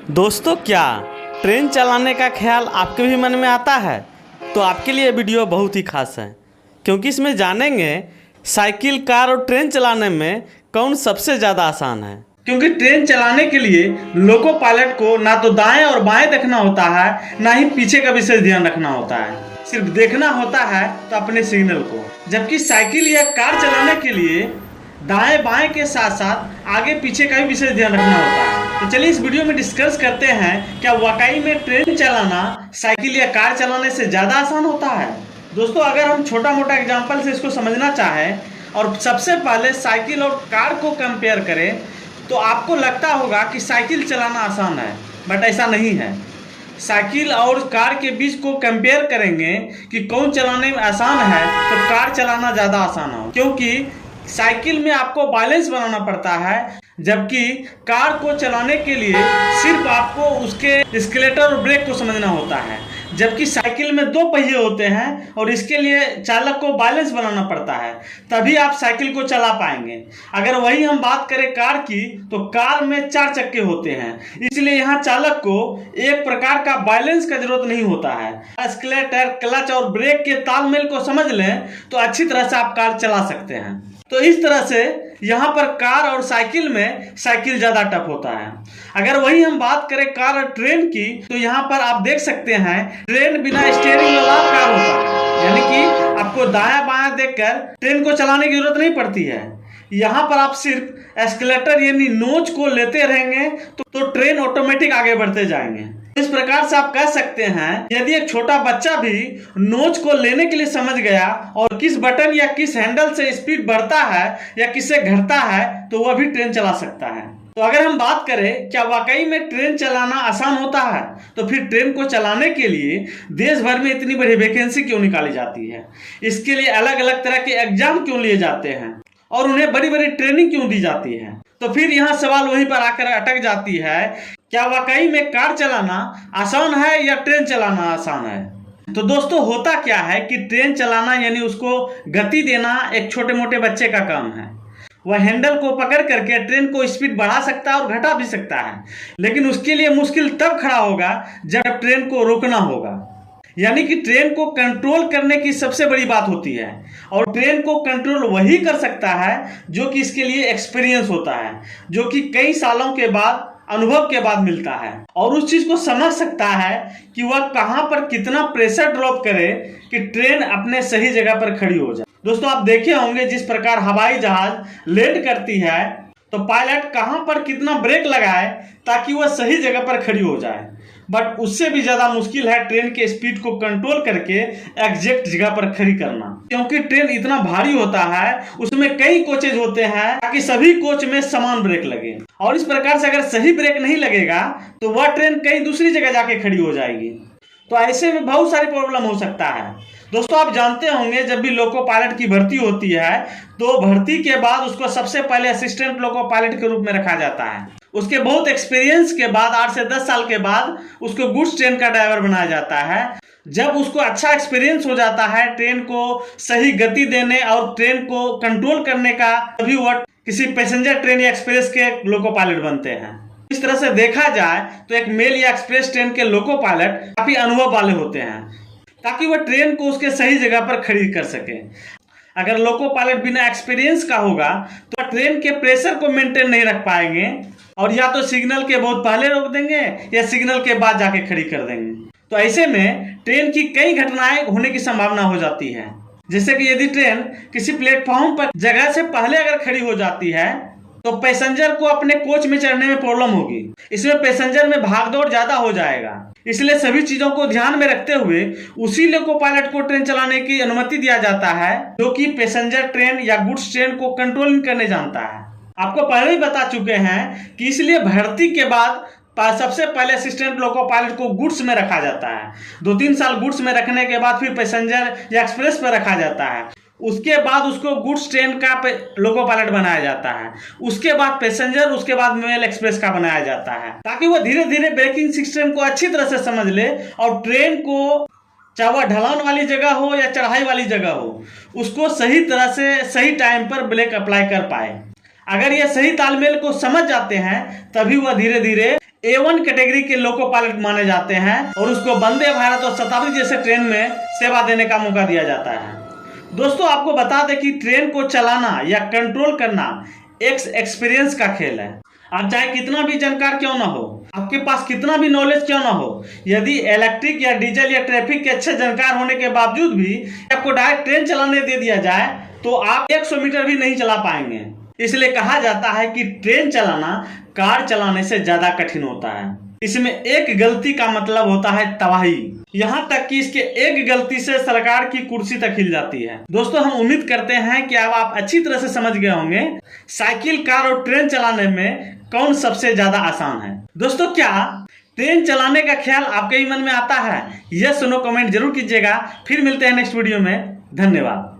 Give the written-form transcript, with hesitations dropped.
दोस्तों, क्या ट्रेन चलाने का ख्याल आपके भी मन में आता है? तो आपके लिए वीडियो बहुत ही खास है, क्योंकि इसमें जानेंगे साइकिल, कार और ट्रेन चलाने में कौन सबसे ज़्यादा आसान है। क्योंकि ट्रेन चलाने के लिए लोको पायलट को ना तो दाएं और बाएं देखना होता है, ना ही पीछे का विशेष ध्यान रखना होता है। सिर्फ देखना होता है तो अपने सिग्नल को। जबकि साइकिल या कार चलाने के लिए दाएं बाएं के साथ साथ आगे पीछे का भी विशेष ध्यान रखना होता है। तो चलिए इस वीडियो में डिस्कस करते हैं, क्या वाकई में ट्रेन चलाना साइकिल या कार चलाने से ज़्यादा आसान होता है। दोस्तों, अगर हम छोटा मोटा एग्जांपल से इसको समझना चाहें और सबसे पहले साइकिल और कार को कंपेयर करें, तो आपको लगता होगा कि साइकिल चलाना आसान है, बट ऐसा नहीं है। साइकिल और कार के बीच को कंपेयर करेंगे कि कौन चलाने में आसान है, तो कार चलाना ज़्यादा आसान हो, क्योंकि साइकिल में आपको बैलेंस बनाना पड़ता है, जबकि कार को चलाने के लिए सिर्फ आपको उसके एस्केलेटर और ब्रेक को समझना होता है। जबकि साइकिल में दो पहिए होते हैं और इसके लिए चालक को बैलेंस बनाना पड़ता है, तभी आप साइकिल को चला पाएंगे। अगर वही हम बात करें कार की, तो कार में 4 चक्के होते हैं, इसलिए यहाँ चालक को एक प्रकार का बैलेंस का जरूरत नहीं होता है। एस्केलेटर, क्लच और ब्रेक के तालमेल को समझ लें तो अच्छी तरह से आप कार चला सकते हैं। तो इस तरह से यहाँ पर कार और साइकिल में साइकिल ज़्यादा टफ होता है। अगर वही हम बात करें कार और ट्रेन की, तो यहाँ पर आप देख सकते हैं ट्रेन बिना स्टीयरिंग वाला कार होता है, यानी कि आपको दायां बायां देखकर ट्रेन को चलाने की जरूरत नहीं पड़ती है। यहाँ पर आप सिर्फ एस्केलेटर यानी नोच को लेते रहेंगे तो ट्रेन ऑटोमेटिक आगे बढ़ते जाएंगे। इस प्रकार से आप कह सकते हैं, यदि एक छोटा बच्चा भी नोच को लेने के लिए समझ गया और किस बटन या किस हैंडल से स्पीड बढ़ता है या किससे घटता है, तो वह भी ट्रेन चला सकता है। तो अगर हम बात करें क्या वाकई में ट्रेन चलाना आसान होता है, तो फिर ट्रेन को चलाने के लिए देश भर में इतनी बड़ी वैकेंसी क्यों निकाली जाती है, इसके लिए अलग अलग तरह के एग्जाम क्यों लिए जाते हैं और उन्हें बड़ी बड़ी ट्रेनिंग क्यों दी जाती है। तो फिर यहाँ सवाल वहीं पर आकर अटक जाती है, क्या वाकई में कार चलाना आसान है या ट्रेन चलाना आसान है। तो दोस्तों, होता क्या है कि ट्रेन चलाना यानी उसको गति देना एक छोटे मोटे बच्चे का काम है। वह हैंडल को पकड़ करके ट्रेन को स्पीड बढ़ा सकता है और घटा भी सकता है, लेकिन उसके लिए मुश्किल तब खड़ा होगा जब ट्रेन को रोकना होगा। यानी कि ट्रेन को कंट्रोल करने की सबसे बड़ी बात होती है, और ट्रेन को कंट्रोल वही कर सकता है जो कि इसके लिए एक्सपीरियंस होता है, जो कि कई सालों के बाद, अनुभव के बाद मिलता है, और उस चीज को समझ सकता है कि वह कहां पर कितना प्रेशर ड्रॉप करे कि ट्रेन अपने सही जगह पर खड़ी हो जाए। दोस्तों, आप देखे होंगे जिस प्रकार हवाई जहाज लैंड करती है, तो पायलट कहां पर कितना ब्रेक लगाए ताकि वह सही जगह पर खड़ी हो जाए। बट उससे भी ज्यादा मुश्किल है ट्रेन के स्पीड को कंट्रोल करके एग्जैक्ट जगह पर खड़ी करना, क्योंकि ट्रेन इतना भारी होता है, उसमें कई कोचेज होते हैं ताकि सभी कोच में समान ब्रेक लगे, और इस प्रकार से अगर सही ब्रेक नहीं लगेगा तो वह ट्रेन कहीं दूसरी जगह जाके खड़ी हो जाएगी। तो ऐसे में बहुत सारी प्रॉब्लम हो सकता है। दोस्तों, आप जानते होंगे जब भी लोको पायलट की भर्ती होती है, तो भर्ती के बाद उसको सबसे पहले असिस्टेंट लोको पायलट के रूप में रखा जाता है। उसके बहुत एक्सपीरियंस के बाद 8 से 10 साल के बाद उसको गुड्स ट्रेन का ड्राइवर बनाया जाता है। जब उसको अच्छा एक्सपीरियंस हो जाता है ट्रेन को सही गति देने और ट्रेन को कंट्रोल करने का, तभी वह किसी पैसेंजर ट्रेन या एक्सप्रेस के लोको पायलट बनते हैं। इस तरह से देखा जाए तो एक मेल या एक्सप्रेस ट्रेन के लोको पायलट काफी अनुभव वाले होते हैं, ताकि वह ट्रेन को उसके सही जगह पर खड़ी कर सके। अगर लोको पायलट बिना एक्सपीरियंस का होगा तो ट्रेन के प्रेशर को मेंटेन नहीं रख पाएंगे, और या तो सिग्नल के बहुत पहले रोक देंगे या सिग्नल के बाद जाके खड़ी कर देंगे। तो ऐसे में ट्रेन की कई घटनाएं होने की संभावना हो जाती है। जैसे कि यदि ट्रेन किसी प्लेटफॉर्म पर जगह से पहले अगर खड़ी हो जाती है, तो पैसेंजर को अपने कोच में चढ़ने में प्रॉब्लम होगी। इसमें पैसेंजर में भागदौड़ ज्यादा हो जाएगा। इसलिए सभी चीजों को ध्यान में रखते हुए उसी लोको पायलट को ट्रेन चलाने की अनुमति दिया जाता है, जो कि पैसेंजर ट्रेन या गुड्स ट्रेन को कंट्रोलिंग करने जानता है। आपको पहले ही बता चुके हैं कि इसलिए भर्ती के बाद सबसे पहले असिस्टेंट लोको पायलट को गुड्स में रखा जाता है। 2-3 साल गुड्स में रखने के बाद फिर पैसेंजर या एक्सप्रेस पर रखा जाता है। उसके बाद उसको गुड्स ट्रेन का लोको पायलट बनाया जाता है, उसके बाद पैसेंजर, उसके बाद मेल एक्सप्रेस का बनाया जाता है, ताकि वह धीरे धीरे ब्रेकिंग सिस्टम को अच्छी तरह से समझ ले और ट्रेन को, चाहे वह ढलान वाली जगह हो या चढ़ाई वाली जगह हो, उसको सही तरह से सही टाइम पर ब्रेक अप्लाई कर पाए। अगर ये सही तालमेल को समझ जाते हैं, तभी वह धीरे धीरे A1 कैटेगरी के लोको पायलट माने जाते हैं और उसको वंदे भारत और शताब्दी जैसे ट्रेन में सेवा देने का मौका दिया जाता है। दोस्तों आपको बता दें कि ट्रेन को चलाना या कंट्रोल करना एक एक्सपीरियंस का खेल है। आप चाहे कितना भी जानकार क्यों ना हो, आपके पास कितना भी नॉलेज क्यों ना हो, यदि इलेक्ट्रिक या डीजल या ट्रैफिक के अच्छे जानकार होने के बावजूद भी आपको डायरेक्ट ट्रेन चलाने दे दिया जाए तो आप 100 मीटर भी नहीं चला पाएंगे। इसलिए कहा जाता है कि ट्रेन चलाना कार चलाने से ज्यादा कठिन होता है। इसमें एक गलती का मतलब होता है तबाही, यहाँ तक कि इसके एक गलती से सरकार की कुर्सी तक हिल जाती है। दोस्तों हम उम्मीद करते हैं कि अब आप अच्छी तरह से समझ गए होंगे साइकिल, कार और ट्रेन चलाने में कौन सबसे ज्यादा आसान है। दोस्तों क्या ट्रेन चलाने का ख्याल आपके भी मन में आता है? यस नो कमेंट जरूर कीजिएगा। फिर मिलते हैं नेक्स्ट वीडियो में। धन्यवाद।